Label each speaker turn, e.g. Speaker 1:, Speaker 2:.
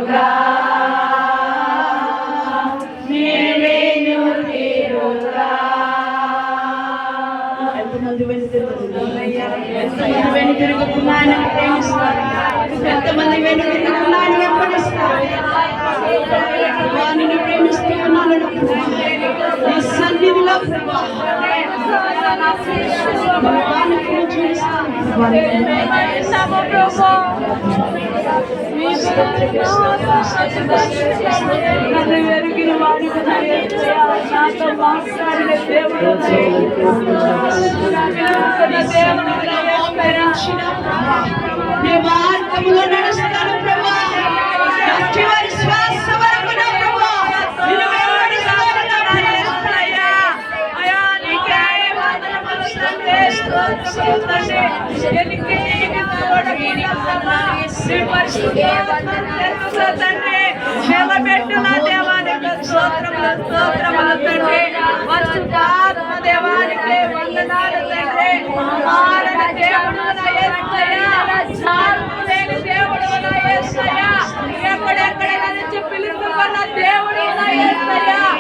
Speaker 1: తీరుగా ఎంతమంది వెనుతిరుగుతున్నాను ఎప్పటిస్తారు నిన్ను ప్రేమిస్తున్నాను నీ సన్నిధిలో
Speaker 2: నన్ను వెరిగిన వాడికి నాతో మాట్లాడిన దేవుడు
Speaker 1: నీ మార్గములో నడుస్తాను ప్రభా చివరి శ్వాస వరకు నా ప్రభా నిన్ను వెంబడిస్తాను నా
Speaker 2: అయ్యా నీకే వందనములు తండ్రి స్తోత్రములు తండ్రి నిలబెట్టిన దేవానికి స్తోత్రములు తండ్రి